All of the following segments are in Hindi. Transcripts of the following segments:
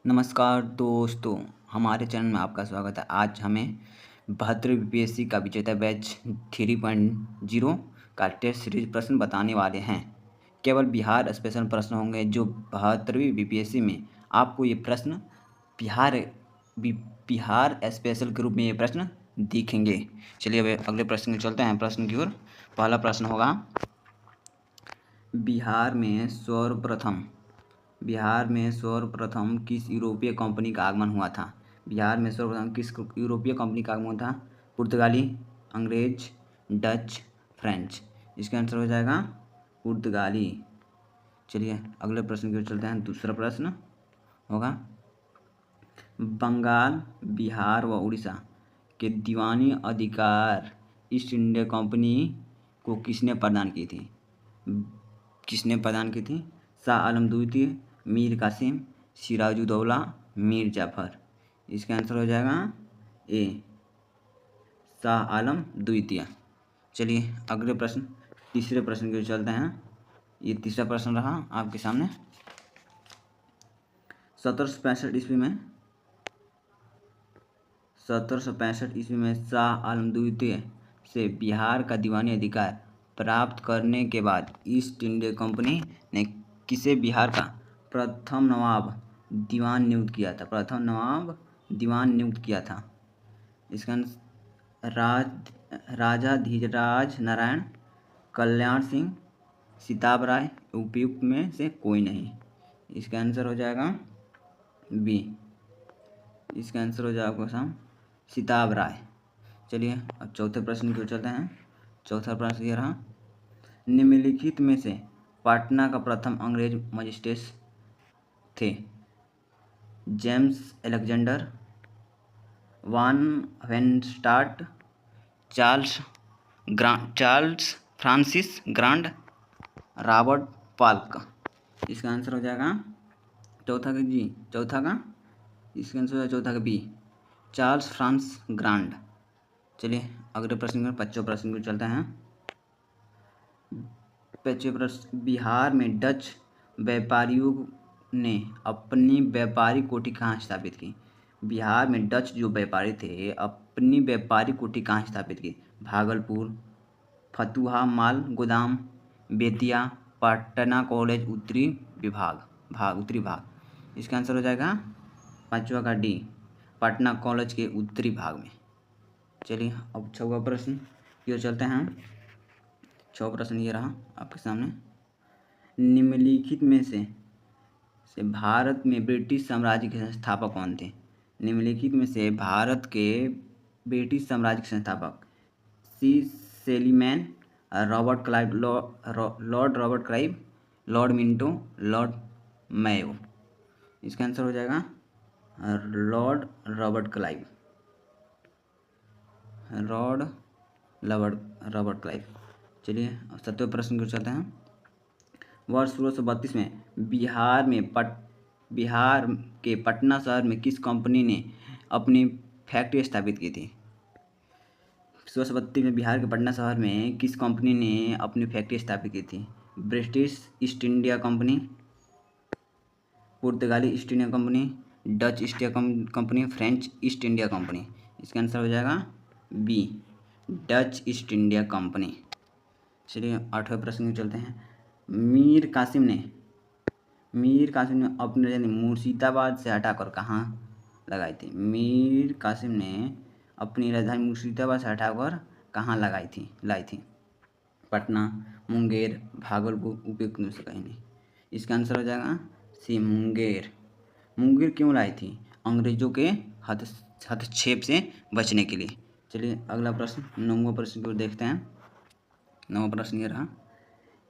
नमस्कार दोस्तों, हमारे चैनल में आपका स्वागत है। आज हमें 72वीं बीपीएससी का विजेता बैच 3.0 का टेस्ट सीरीज प्रश्न बताने वाले हैं। केवल बिहार स्पेशल प्रश्न होंगे जो 72वीं बीपीएससी में आपको ये प्रश्न बिहार बिहार स्पेशल के रूप में ये प्रश्न दिखेंगे। चलिए अब अगले प्रश्न में चलते हैं। प्रश्न की ओर पहला प्रश्न होगा, बिहार में सर्वप्रथम किस यूरोपीय कंपनी का आगमन हुआ था? बिहार में सर्वप्रथम किस यूरोपीय कंपनी का आगमन था? पुर्तगाली, अंग्रेज, डच, फ्रेंच। इसका आंसर हो जाएगा पुर्तगाली। चलिए अगले प्रश्न की ओर चलते हैं। दूसरा प्रश्न होगा, बंगाल, बिहार व उड़ीसा के दीवानी अधिकार ईस्ट इंडिया कंपनी को किसने प्रदान की थी? शाह आलम द्वितीय, मीर कासिम, सिराजुद्दौला, मीर जाफर। इसका आंसर हो जाएगा ए, शाह आलम द्वितीय। चलिए अगले प्रश्न तीसरे प्रश्न की ओर चलते हैं। ये तीसरा प्रश्न रहा आपके सामने। 1765 ईस्वी में शाह आलम द्वितीय से बिहार का दीवानी अधिकार प्राप्त करने के बाद ईस्ट इंडिया कंपनी ने किसे बिहार का प्रथम नवाब दीवान नियुक्त किया था? इसका राजा धीरज नारायण, कल्याण सिंह, सिताब राय, उपयुक्त में से कोई नहीं। इसका आंसर हो जाएगा बी। इसका आंसर हो जाएगा साम सिताब राय। चलिए अब चौथे प्रश्न की ओर चलते हैं। चौथा प्रश्न ये रहा, निम्नलिखित में से पटना का प्रथम अंग्रेज मजिस्ट्रेट थे? James Alexander, Vansittart, Charles Francis Grant, Robert Palk. इसका आंसर हो जाएगा चौथा का बी, चार्ल्स फ्रांस ग्रांड। चलिए अगले प्रश्न में पांचवें प्रश्न को चलते हैं। पांचवें प्रश्न, बिहार में डच व्यापारियों ने अपनी व्यापारिक कोठी कहाँ स्थापित की? बिहार में डच जो व्यापारी थे अपनी व्यापारिक कोठी कहाँ स्थापित की? भागलपुर, फतुहा माल गोदाम, बेतिया, पटना कॉलेज उत्तरी भाग। इसका आंसर हो जाएगा पांचवा का डी, पटना कॉलेज के उत्तरी भाग में। चलिए अब छठवां प्रश्न की ओर चलते हैं। छठवां प्रश्न ये रहा आपके सामने, निम्नलिखित में से भारत में ब्रिटिश साम्राज्य के संस्थापक कौन थे? निम्नलिखित में से भारत के ब्रिटिश साम्राज्य के संस्थापक C Sleeman, Robert Clive, Lord Robert Clive, Lord Minto, Lord Mayo. इसका आंसर हो जाएगा लॉर्ड रॉबर्ट क्लाइव। चलिए सातवें प्रश्न को चलते हैं। वर्ष 1632 में बिहार के पटना शहर में किस कंपनी ने अपनी फैक्ट्री स्थापित की थी? 1632 में बिहार के पटना शहर में किस कंपनी ने अपनी फैक्ट्री स्थापित की थी? ब्रिटिश ईस्ट इंडिया कंपनी, पुर्तगाली East India Company, Dutch East India Company, French East India Company. इसका आंसर हो जाएगा B, Dutch East India Company. चलिए आठवें प्रश्न में चलते हैं। मीर कासिम ने अपनी राजधानी मुर्शिदाबाद से हटाकर कहाँ लगाई थी? मीर कासिम ने अपनी राजधानी मुर्शिदाबाद से हटाकर कहाँ लाई थी? पटना, मुंगेर, भागलपुर, उपयुक्त में से कहीं नहीं। इसका आंसर हो जाएगा सी, मुंगेर क्यों लाई थी? अंग्रेजों के हस्तक्षेप से बचने के लिए। चलिए अगला प्रश्न नौवां प्रश्न को देखते हैं। नौवां प्रश्न ये रहा,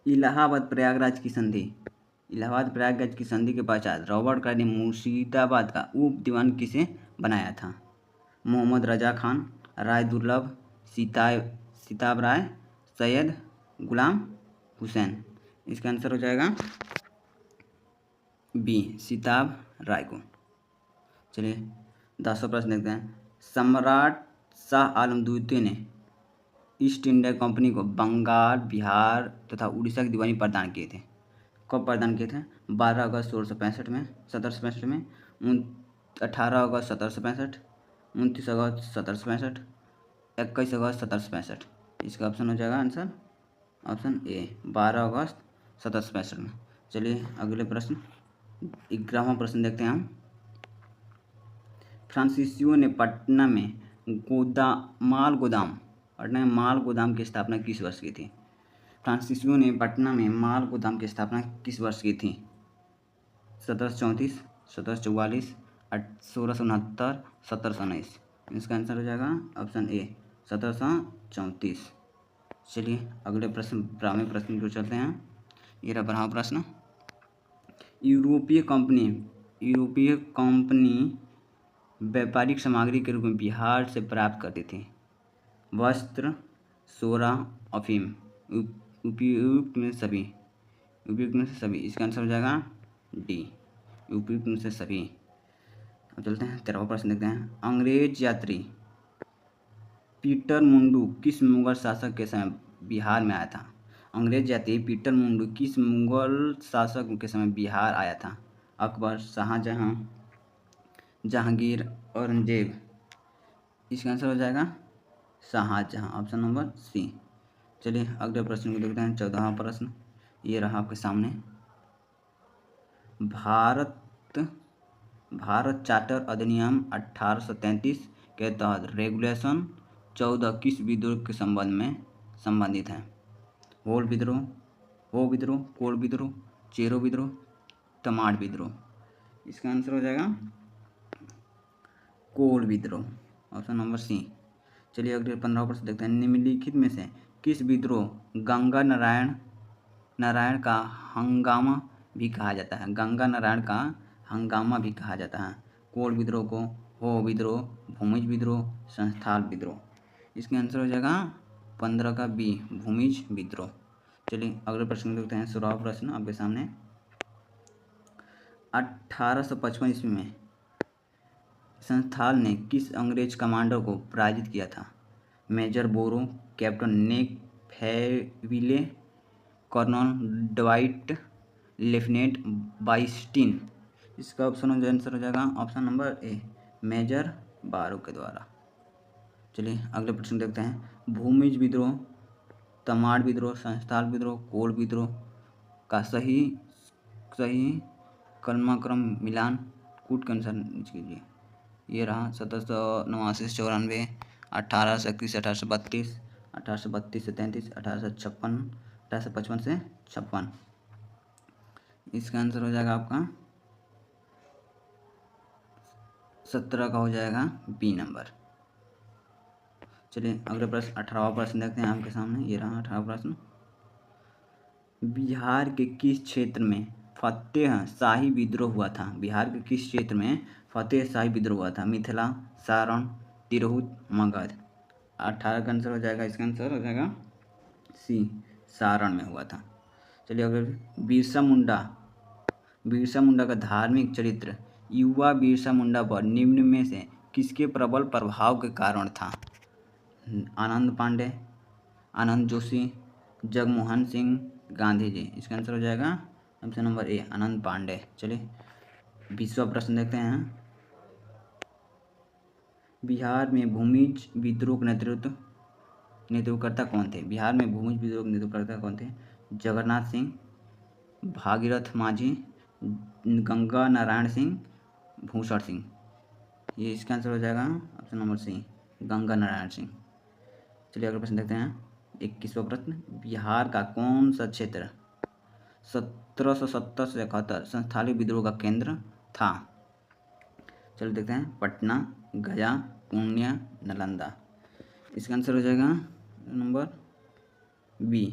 इलाहाबाद प्रयागराज की संधि के पश्चात रॉबर्ट क्लाइव ने मुर्शिदाबाद का उप दीवान किसे बनाया था? मोहम्मद रजा खान, राय दुर्लभ, सिताब राय, सैयद गुलाम हुसैन। इसका आंसर हो जाएगा बी, सिताब राय को। चलिए 10वां प्रश्न देखते हैं। सम्राट शाह आलम द्वितीय ने ईस्ट इंडिया कंपनी को बंगाल, बिहार तथा उड़ीसा की दीवानी प्रदान किए थे। कब प्रदान किए थे? 12 अगस्त 1765 में, 18 अगस्त 1765, 29 अगस्त 1765, 21 अगस्त 1765। इसका ऑप्शन हो जाएगा आंसर ऑप्शन ए 12 अगस्त 1765 में। चलिए अगले प्रश्न 11वां प्रश्न देखते हैं हम। फ्रांसीसियों ने पटना में माल गोदाम की स्थापना किस वर्ष की थी? फ्रांसीसियों ने पटना में माल गोदाम की स्थापना किस वर्ष की थी? 1734, 1744, 1669, 1719। इसका आंसर हो जाएगा ऑप्शन ए 1734। चलिए अगले प्रश्न 12वें प्रश्न को चलते हैं। ये रहा 12वां प्रश्न। यूरोपीय कंपनी व्यापारिक सामग्री के रूप में बिहार से प्राप्त करती थी वस्त्र, सोना, अफीम, उपयुक्त में से सभी। इसका आंसर हो जाएगा डी उपयुक्त में से सभी। अब चलते हैं 13वां प्रश्न देखते हैं। अंग्रेज यात्री पीटर मुंडू किस मुगल शासक के समय बिहार में आया था? अंग्रेज यात्री पीटर मुंडू किस मुगल शासक के समय बिहार आया था? अकबर, शाहजहां, जहांगीर, औरंगजेब। इसका आंसर हो जाएगा शाहजहां, ऑप्शन नंबर सी। चलिए अगले प्रश्न को देखते हैं 14वां प्रश्न। ये रहा आपके सामने। भारत चार्टर अधिनियम 1833 के तहत रेगुलेशन 14 किस विद्रोह के संबंधित है? होल विद्रोह, हो विद्रोह, कोल विद्रोह, चेरो विद्रोह, तमाड़ विद्रोह। इसका आंसर हो जाएगा कोल विद्रोह, ऑप्शन नंबर सी। चलिए अगले 15वां प्रश्न देखते हैं। निम्नलिखित में से किस विद्रोह गंगा नारायण का हंगामा भी कहा जाता है? गंगा नारायण का हंगामा भी कहा जाता है। कोल विद्रोह को हो विद्रोह, भूमिज विद्रोह, संस्थाल विद्रोह। इसका आंसर हो जाएगा 15 का बी भूमिज विद्रोह। चलिए अगले प्रश्न देखते हैं। 16वां प्रश्न आपके सामने। 1855 ईस्वी में संस्थाल ने किस अंग्रेज कमांडर को पराजित किया था? मेजर बोरो, कैप्टन नेक फेविले, कर्नल ड्वाइट, लेफ्टिनेंट बाइस्टीन। इसका ऑप्शन आंसर हो जाएगा ऑप्शन नंबर ए मेजर बारो के द्वारा। चलिए अगले प्रश्न देखते हैं। भूमिज विद्रोह, तमाड़ विद्रोह, संस्थाल विद्रोह, कोल विद्रोह का सही कलमाक्रम मिलान कूट के अनुसार कीजिए। ये रहा 1789 से 94, 1831 से 1832, 1832 से 33, 1856, 1855 से 56। इसका आंसर हो जाएगा आपका 17 का हो जाएगा बी नंबर। चलिए अगले प्रश्न 18वां प्रश्न देखते हैं आपके सामने। ये रहा 18वां प्रश्न। बिहार के किस क्षेत्र में फतेह शाही विद्रोह हुआ था? बिहार के किस क्षेत्र में फतेह शाही विद्रोह हुआ था? मिथिला, सारण, तिरहुत, मगध। 18 का आंसर हो जाएगा, इसका आंसर हो जाएगा सी सारण में हुआ था। चलिए अगर बिरसा मुंडा का धार्मिक चरित्र युवा बिरसा मुंडा पर निम्न में से किसके प्रबल प्रभाव के कारण था? आनंद पांडे, आनंद जोशी, जगमोहन सिंह, गांधी जी। इसका आंसर हो जाएगा ऑप्शन नंबर ए आनंद पांडे। चलिए 20वां प्रश्न देखते हैं। बिहार में भूमिज विद्रोह का नेतृत्वकर्ता कौन थे? बिहार में भूमिज विद्रोह के नेतृत्वकर्ता कौन थे? जगन्नाथ सिंह, भागीरथ माझी, गंगा नारायण सिंह, भूषण सिंह। ये इसका आंसर हो जाएगा option number C Ganga Narayan Singh. चलिए अगला प्रश्न देखते हैं। 21वां प्रश्न। बिहार का कौन सा क्षेत्र 1770 से 71 संस्थाली विद्रोह का केंद्र था? चलिए देखते हैं। पटना, गया, पूर्णिया, नालंदा। इसका आंसर हो जाएगा नंबर बी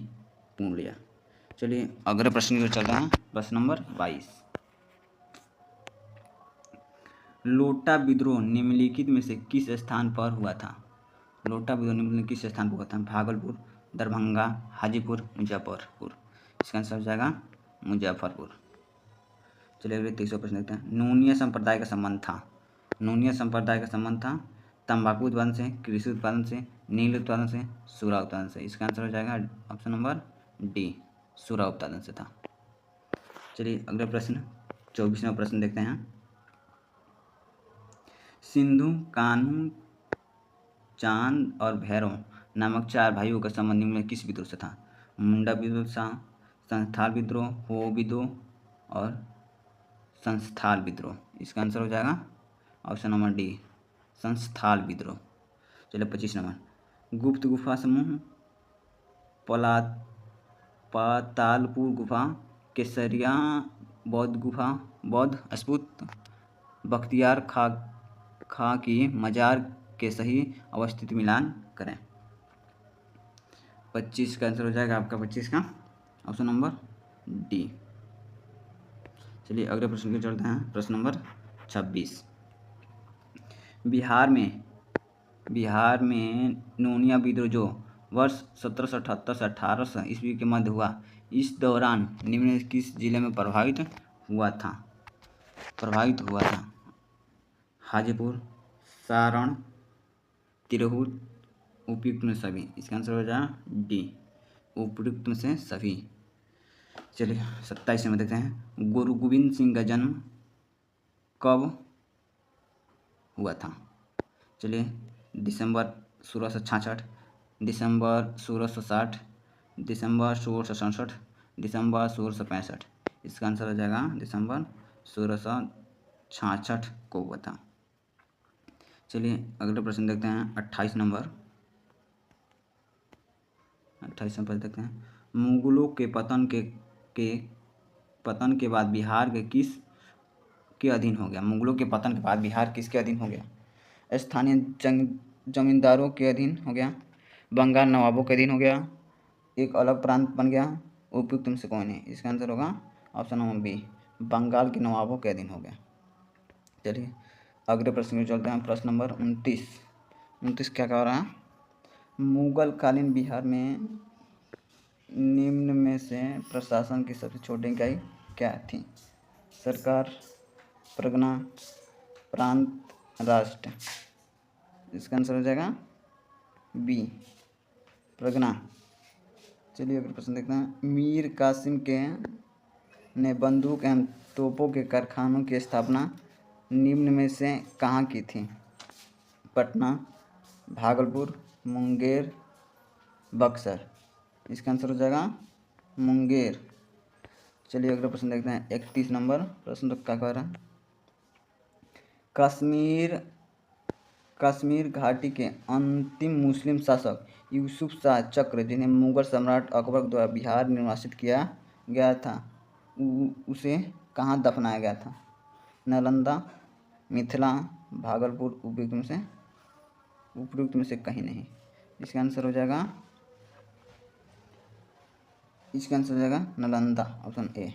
पूर्णिया। चलिए अगले प्रश्न की ओर चलते हैं। प्रश्न नंबर 22। लोटा विद्रोह निम्नलिखित में से किस स्थान पर हुआ था? लोटा विद्रोह निम्नलिखित किस स्थान पर हुआ था? भागलपुर, दरभंगा, हाजीपुर, मुजफ्फरपुर। इसका आंसर हो जाएगा मुजफ्फरपुर। चलिए अगले 23वां प्रश्न देखते हैं। नूनिया संप्रदाय का संबंध था तंबाकू उत्पादन से, कृषि उत्पादन से, नील उत्पादन से, सूरा उत्पादन से। इसका आंसर हो जाएगा ऑप्शन नंबर डी सूरा उत्पादन से था। चलिए अगले प्रश्न 24वां प्रश्न देखते हैं। सिंधु, कान्हू, चांद और भैरव नामक 4 भाइयों का संबंध निम्न में किस विद्रोह से था? मुंडा विद्रोह, संस्थाल विद्रोह, हो विद्रोह और संस्थाल विद्रोह। इसका आंसर हो जाएगा ऑप्शन नंबर डी, संस्थाल विद्रोह। चलिए 25 नंबर, गुप्त गुफा समूह, पला पातालपुर गुफा, केसरिया बौद्ध गुफा, बौद्ध स्फूत, बख्तियार खां की मजार के सही अवस्थिति मिलान करें। 25 का आंसर हो जाएगा आपका 25 का ऑप्शन नंबर डी। चलिए अगले प्रश्न की चलते हैं। प्रश्न नंबर 26, बिहार में नोनिया विद्रोह जो वर्ष 1778 से 1800 ईस्वी के मध्य हुआ, इस दौरान निम्न में किस जिले में प्रभावित हुआ था? हाजीपुर, सारण, तिरहुत, उपयुक्त में सभी। इसका आंसर हो जाएगा डी, उपयुक्त में से सभी। चलिए 27 में देखते हैं, गुरु गोविंद सिंह का जन्म कब हुआ था? चलिए दिसंबर 1666, दिसंबर 1660, दिसंबर 1667, दिसंबर 1665। इसका आंसर हो जाएगा दिसंबर 1666 को हुआ था। चलिए अगले प्रश्न देखते हैं 28 नंबर। 28 नंबर देखते हैं, मुगलों के पतन के बाद बिहार के किस के अधीन हो गया? मुगलों के पतन के बाद बिहार किसके अधीन हो गया? स्थानीय जमींदारों के अधीन हो गया, बंगाल नवाबों के अधीन हो गया, एक अलग प्रांत बन गया, उपयुक्त में से कोई नहीं। इसका आंसर होगा ऑप्शन नंबर बी, बंगाल के नवाबों के अधीन हो गया। चलिए अगले प्रश्न में चलते हैं। प्रश्न नंबर 29 क्या कह रहा है, मुगल कालीन बिहार में निम्न में से प्रशासन की सबसे छोटी इकाई क्या थी? सरकार, परगना, प्रांत, राष्ट्र। इसका आंसर हो जाएगा बी, परगना। चलिए अगले प्रश्न देखते हैं, मीर कासिम ने बंदूक एवं तोपों के कारखानों की स्थापना निम्न में से कहाँ की थी? पटना, भागलपुर, मुंगेर, बक्सर। इसका आंसर हो जाएगा मुंगेर। चलिए अगला प्रश्न देखते हैं 31 नंबर। प्रश्न क्या कह रहा है, कश्मीर घाटी के अंतिम मुस्लिम शासक यूसुफ शाह चक्र, जिन्हें मुगल सम्राट अकबर द्वारा बिहार निर्वासित किया गया था, उसे कहाँ दफनाया गया था? नालंदा, मिथिला, भागलपुर, उपयुक्त में से कहीं नहीं। इसका आंसर हो जाएगा नालंदा, ऑप्शन ए।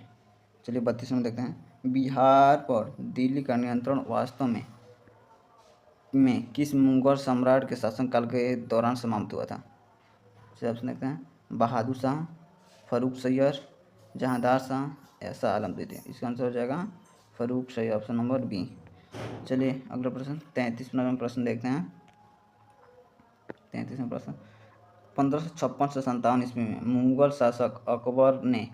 चलिए 32 में देखते हैं, बिहार पर दिल्ली का नियंत्रण वास्तव में किस मुगल सम्राट के शासनकाल के दौरान समाप्त हुआ था? चलिए ऑप्शन देखते हैं, बहादुर शाह, फर्रुख सैयद, जहांदार शाह या शाह आलम द्वितीय। इसका आंसर हो जाएगा Farrukh Saiyad, option number B. चलिए अगला प्रश्न 33 नंबर प्रश्न देखते हैं। 33वां प्रश्न, 1556 से 57 ईस्वी में मुगल शासक अकबर ने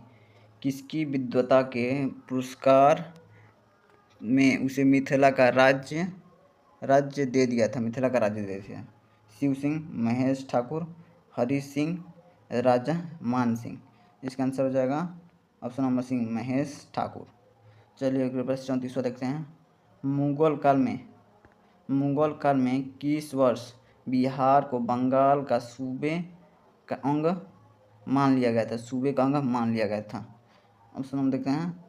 किसकी विद्वता के पुरस्कार में उसे मिथिला का राज्य दे दिया था? शिव सिंह, महेश ठाकुर, हरि सिंह, राजा मान सिंह। इसका आंसर हो जाएगा option number C, Mahesh Thakur. चलिए अगले प्रश्न 34वां देखते हैं, मुगल काल में किस वर्ष बिहार को बंगाल का सूबे का अंग मान लिया गया था? ऑप्शन हम देखते हैं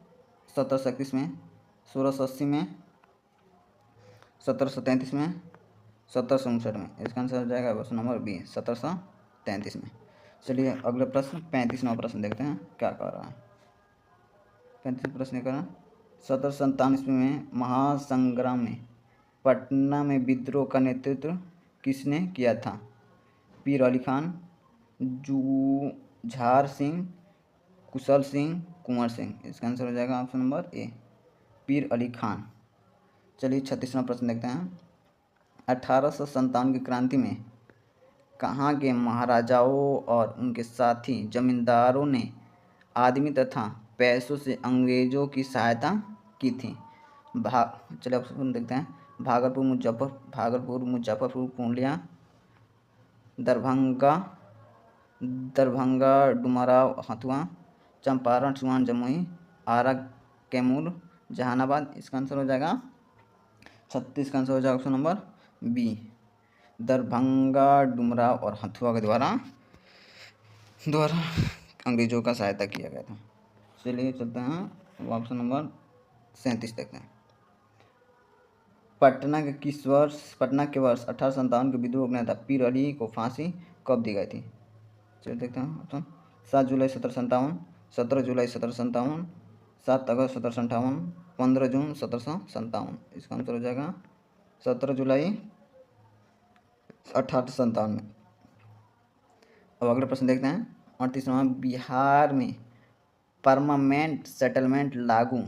1731 में, 1680 में, 1733 में, 1759 में। इसका आंसर हो जाएगा ऑप्शन नंबर बी, 1733 में। चलिए अगले प्रश्न 35वां प्रश्न देखते हैं क्या कह रहा है। 35 प्रश्न कह रहा है, 1757 ईस्वी में महासंग्राम में पटना में विद्रोह का नेतृत्व किसने किया था? पीर अली खान, जुझार सिंह, कुशल सिंह, कुंवर सिंह। इसका आंसर हो जाएगा ऑप्शन नंबर ए, पीर अली खान। चलिए 36वां प्रश्न देखते हैं, 1857 की क्रांति में कहाँ के महाराजाओं और उनके साथी जमींदारों ने आदमी तथा पैसों से अंग्रेजों की सहायता की थी? चलिए ऑप्शन देखते हैं, भागलपुर मुजफ्फरपुर पूर्णिया दरभंगा डुमराव हथुआ चंपारण सिवान जमुई आरा कैमूर जहानाबाद। इसका आंसर हो जाएगा 36 का आंसर हो जाएगा option number B, Darbhanga Dumraon और हथुआ के द्वारा अंग्रेजों का सहायता किया गया था। चलिए चलते हैं ऑप्शन नंबर 37 देखते हैं। पटना के वर्ष 1857 के विद्रोह के नेता पीर अली को फांसी कब दी गई थी? चलिए देखते हैं ऑप्शन। 7 जुलाई 1757, 17 जुलाई 1757, 7 अगस्त 1758, 15 जून 1757। इसका आंसर हो जाएगा 17 जुलाई 1857 में। अब अगला प्रश्न देखते हैं 38वां। बिहार में परमानेंट सेटलमेंट लागू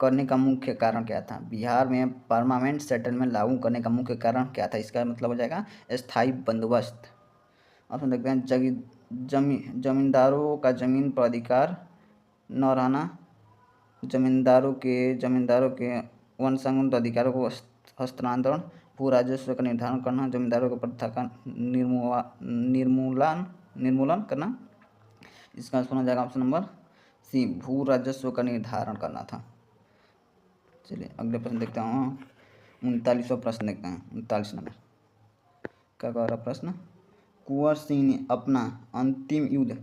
करने का मुख्य कारण क्या था? बिहार में परमानेंट सेटलमेंट लागू करने का मुख्य कारण क्या था? इसका मतलब हो जाएगा स्थायी बंदोबस्त। ऑप्शन देखते हैं। जमींदारों का जमीन पर अधिकार न रहना, जमींदारों के वन संबंध अधिकारों को हस्तांतरण, भू राजस्व का निर्धारण करना, जमींदारों की प्रथा का निर्मूलन करना। इसका आंसर हो जाएगा ऑप्शन नंबर सी, भू राजस्व का निर्धारण करना था। चलिए अगले प्रश्न देखते हैं 39वां प्रश्न देखते हैं। 39 नंबर क्या कह रहा प्रश्न? कुंवर सिंह ने अपना अंतिम युद्ध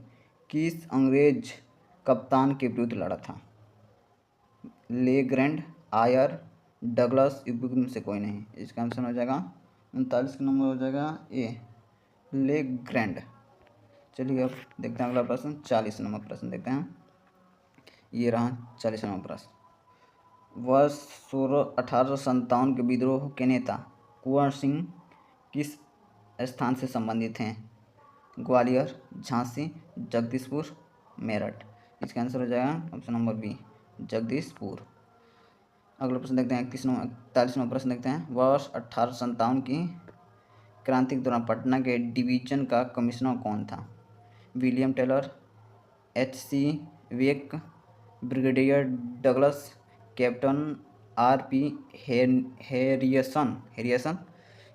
किस अंग्रेज कप्तान के विरुद्ध लड़ा था? लेग्रैंड, आयर, डगलस, में से कोई नहीं। इसका आंसर हो जाएगा 39 का नंबर हो जाएगा ए, लेग्रैंड। चलिए अब देखते हैं अगला प्रश्न 40 नंबर प्रश्न देखते हैं। ये रहा 40 नंबर प्रश्न। वर्ष 1857 के विद्रोह के नेता कुंवर सिंह किस स्थान से संबंधित हैं? ग्वालियर, झांसी, जगदीशपुर, मेरठ। इसका आंसर हो जाएगा ऑप्शन नंबर बी, जगदीशपुर। अगला प्रश्न देखते हैं 41वां प्रश्न देखते हैं। वर्ष 1857 की क्रांति के दौरान पटना के डिवीजन का कमिश्नर कौन था? William Taylor, H.C. Wake, brigadier Douglas, captain R.P. Harrison.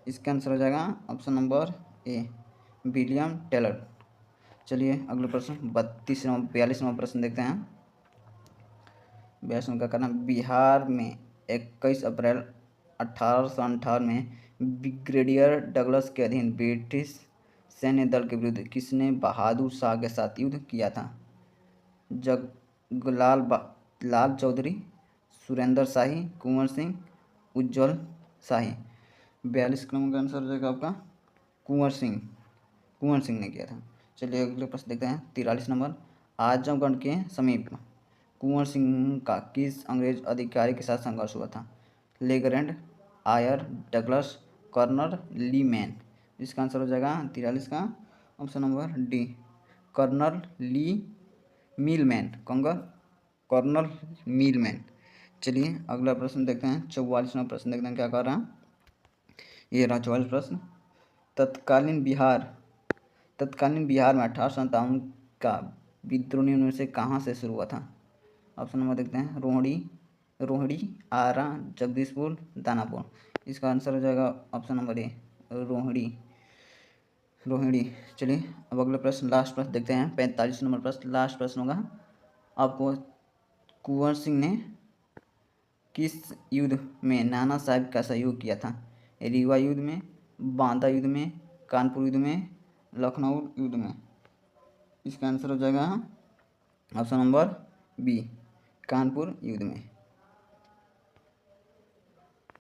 इसका आंसर हो जाएगा option number A, William Taylor. चलिए अगले प्रश्न 42वां प्रश्न देखते हैं। 42वां का करना। बिहार में 21 अप्रैल 1858 में ब्रिगेडियर डगलस के अधीन ब्रिटिश सैन्य दल के विरुद्ध किसने बहादुर शाह के साथ युद्ध किया था? लाल चौधरी, सुरेंद्र शाही, कुंवर सिंह, उज्जवल शाही। 42 क्रम का आंसर हो जाएगा आपका कुंवर सिंह ने किया था। चलिए अगले प्रश्न देखते हैं 43 नंबर। आजमगढ़ के समीप कुंवर सिंह का किस अंग्रेज अधिकारी के साथ संघर्ष हुआ था? Legrand, Eyre, Douglas, Colonel Leeman. इसका आंसर हो जाएगा 43 का option number D, Colonel Colonel Milman. चलिए अगला प्रश्न देखते हैं 44वां प्रश्न देखते हैं क्या कर रहा है। ये रहा 44 प्रश्न। तत्कालीन बिहार में 1857 का विद्रोह निम्न में से कहाँ से शुरू हुआ था? ऑप्शन नंबर देखते हैं। रोहिणी, आरा, जगदीशपुर, दानापुर। इसका आंसर हो जाएगा ऑप्शन नंबर ए, रोहिणी। चलिए अब अगला प्रश्न लास्ट प्रश्न देखते हैं 45 नंबर प्रश्न लास्ट प्रश्न होगा आपको। कुंवर सिंह ने किस युद्ध में नाना साहब का सहयोग किया था? रीवा युद्ध में, बांदा युद्ध में, कानपुर युद्ध में, लखनऊ युद्ध में। इसका आंसर हो जाएगा ऑप्शन नंबर बी, कानपुर युद्ध में।